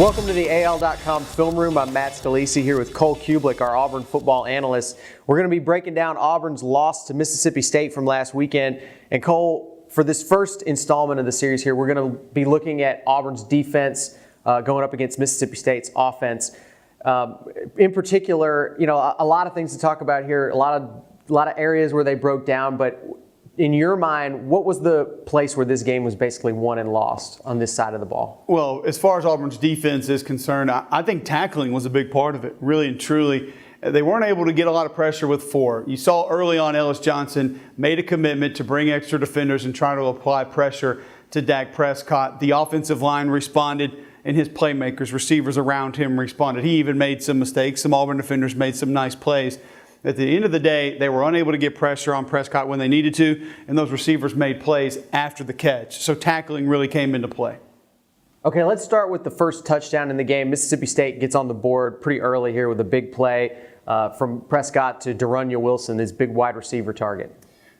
Welcome to the AL.com film room. I'm Matt Scalisi here with Cole Cubelic, our Auburn football analyst. We're going to be breaking down Auburn's loss to Mississippi State from last weekend. And Cole, for this first installment of the series here, we're going to be looking at Auburn's defense going up against Mississippi State's offense. In particular, you know, a lot of things to talk about here, a lot of areas where they broke down, but in your mind, what was the place where this game was basically won and lost on this side of the ball? Well, as far as Auburn's defense is concerned, I think tackling was a big part of it, really and truly. They weren't able to get a lot of pressure with four. You saw early on Ellis Johnson made a commitment to bring extra defenders and try to apply pressure to Dak Prescott. The offensive line responded, and his playmakers, receivers around him responded. He even made some mistakes. Some Auburn defenders made some nice plays. At the end of the day, they were unable to get pressure on Prescott when they needed to, and those receivers made plays after the catch. So tackling really came into play. Okay, let's start with the first touchdown in the game. Mississippi State gets on the board pretty early here with a big play from Prescott to Darunya Wilson, his big wide receiver target.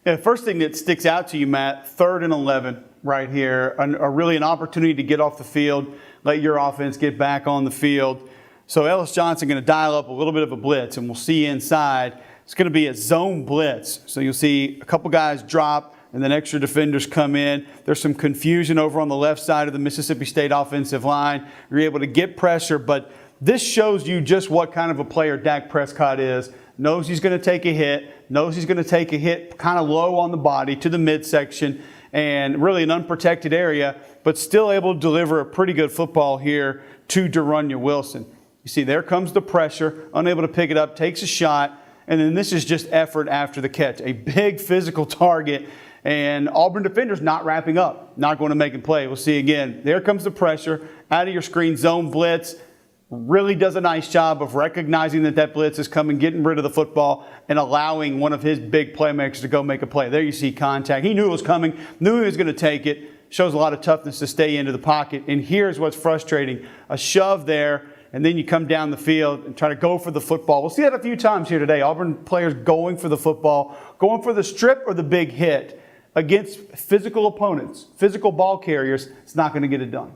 Yeah, the first thing that sticks out to you, Matt, 3rd and 11 right here, really an opportunity to get off the field, let your offense get back on the field. So Ellis Johnson going to dial up a little bit of a blitz, and we'll see inside. It's going to be a zone blitz. So you'll see a couple guys drop, and then extra defenders come in. There's some confusion over on the left side of the Mississippi State offensive line. You're able to get pressure, but this shows you just what kind of a player Dak Prescott is. Knows he's going to take a hit, knows he's going to take a hit kind of low on the body to the midsection, and really an unprotected area, but still able to deliver a pretty good football here to Darunya Wilson. You see, there comes the pressure, unable to pick it up, takes a shot, and then this is just effort after the catch. A big physical target, and Auburn defenders not wrapping up, not going to make a play. We'll see again. There comes the pressure, out of your screen, zone blitz. Really does a nice job of recognizing that blitz is coming, getting rid of the football, and allowing one of his big playmakers to go make a play. There you see contact. He knew it was coming, knew he was going to take it. Shows a lot of toughness to stay into the pocket. And here's what's frustrating. A shove there, and then you come down the field and try to go for the football. We'll see that a few times here today. Auburn players going for the football, going for the strip or the big hit against physical opponents, physical ball carriers. It's not going to get it done.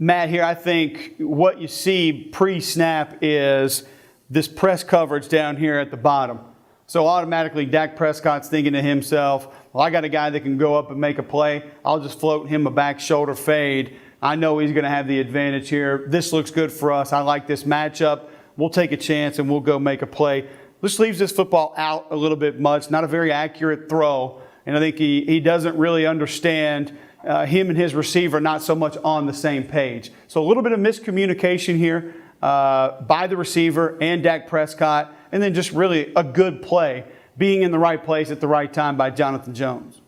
Matt, here I think what you see pre-snap is this press coverage down here at the bottom. So automatically Dak Prescott's thinking to himself, well, I got a guy that can go up and make a play. I'll just float him a back shoulder fade. I know he's going to have the advantage here. This looks good for us. I like this matchup. We'll take a chance and we'll go make a play. This leaves this football out a little bit much. Not a very accurate throw. And I think he doesn't really understand him and his receiver not so much on the same page. So a little bit of miscommunication here by the receiver and Dak Prescott. And then just really a good play, being in the right place at the right time by Jonathan Jones.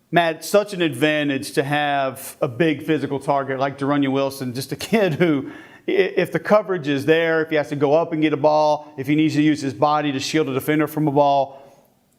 Matt, it's such an advantage to have a big physical target like Darunya Wilson, just a kid who, if the coverage is there, if he has to go up and get a ball, if he needs to use his body to shield a defender from a ball,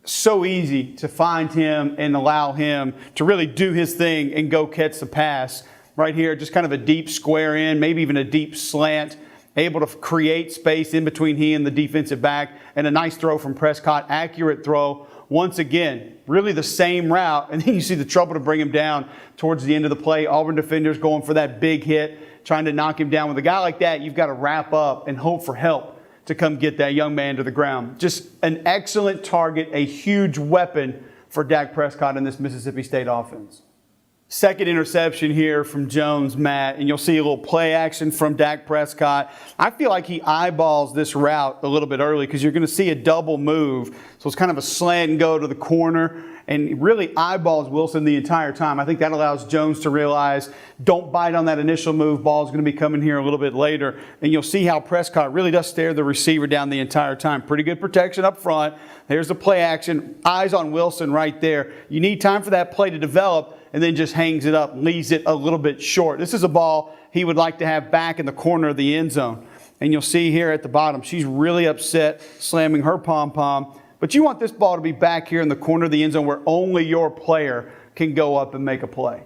so easy to find him and allow him to really do his thing and go catch the pass. Right here, just kind of a deep square in, maybe even a deep slant, able to create space in between he and the defensive back, and a nice throw from Prescott, accurate throw. Once again, really the same route, and then you see the trouble to bring him down towards the end of the play. Auburn defenders going for that big hit, trying to knock him down. With a guy like that, you've got to wrap up and hope for help to come get that young man to the ground. Just an excellent target, a huge weapon for Dak Prescott in this Mississippi State offense. Second interception here from Jones, Matt, and you'll see a little play action from Dak Prescott. I feel like he eyeballs this route a little bit early because you're going to see a double move. So it's kind of a slant and go to the corner, and really eyeballs Wilson the entire time. I think that allows Jones to realize, don't bite on that initial move. Ball's going to be coming here a little bit later. And you'll see how Prescott really does stare the receiver down the entire time. Pretty good protection up front. There's the play action. Eyes on Wilson right there. You need time for that play to develop, and then just hangs it up, leaves it a little bit short. This is a ball he would like to have back in the corner of the end zone. And you'll see here at the bottom, she's really upset, slamming her pom-pom. But you want this ball to be back here in the corner of the end zone where only your player can go up and make a play.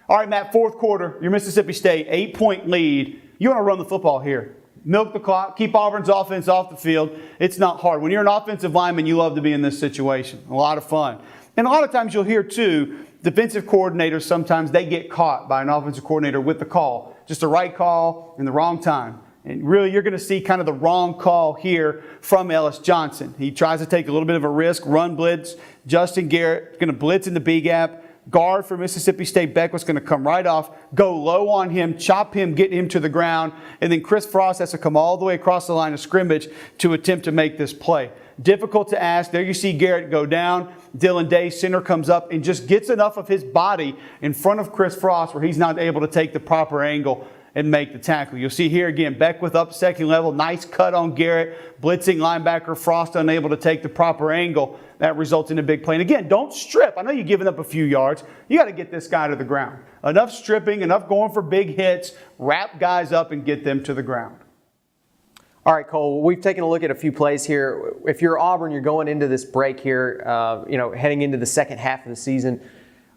All right, Matt, fourth quarter, your Mississippi State, 8-point lead. You want to run the football here. Milk the clock, keep Auburn's offense off the field. It's not hard. When you're an offensive lineman, you love to be in this situation. A lot of fun. And a lot of times you'll hear, too, defensive coordinators, sometimes they get caught by an offensive coordinator with the call. Just the right call in the wrong time. And really, you're going to see kind of the wrong call here from Ellis Johnson. He tries to take a little bit of a risk, run blitz. Justin Garrett going to blitz in the B gap. Guard for Mississippi State, Beckwith's going to come right off, go low on him, chop him, get him to the ground, and then Chris Frost has to come all the way across the line of scrimmage to attempt to make this play. Difficult to ask. There you see Garrett go down. Dylan Day, center, comes up and just gets enough of his body in front of Chris Frost where he's not able to take the proper angle and make the tackle. You'll see here again, Beckwith up second level, nice cut on Garrett, blitzing linebacker, Frost unable to take the proper angle. That results in a big play. And again, don't strip. I know you're giving up a few yards. You got to get this guy to the ground. Enough stripping, enough going for big hits, wrap guys up and get them to the ground. All right, Cole, we've taken a look at a few plays here. If you're Auburn, you're going into this break here, heading into the second half of the season.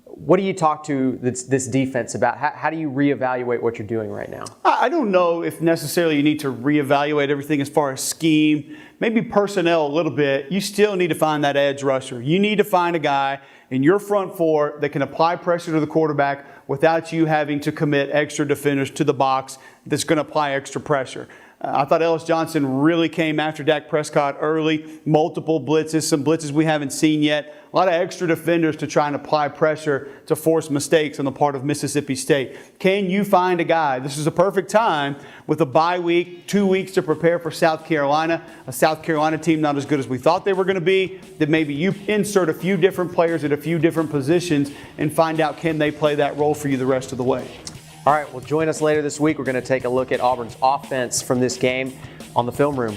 What do you talk to this defense about? How do you reevaluate what you're doing right now? I don't know if necessarily you need to reevaluate everything as far as scheme, maybe personnel a little bit. You still need to find that edge rusher. You need to find a guy in your front four that can apply pressure to the quarterback without you having to commit extra defenders to the box that's going to apply extra pressure. I thought Ellis Johnson really came after Dak Prescott early. Multiple blitzes, some blitzes we haven't seen yet. A lot of extra defenders to try and apply pressure to force mistakes on the part of Mississippi State. Can you find a guy? This is a perfect time with a bye week, 2 weeks to prepare for South Carolina. A South Carolina team not as good as we thought they were going to be. That maybe you insert a few different players at a few different positions and find out can they play that role for you the rest of the way. All right, well, join us later this week. We're going to take a look at Auburn's offense from this game on the Film Room.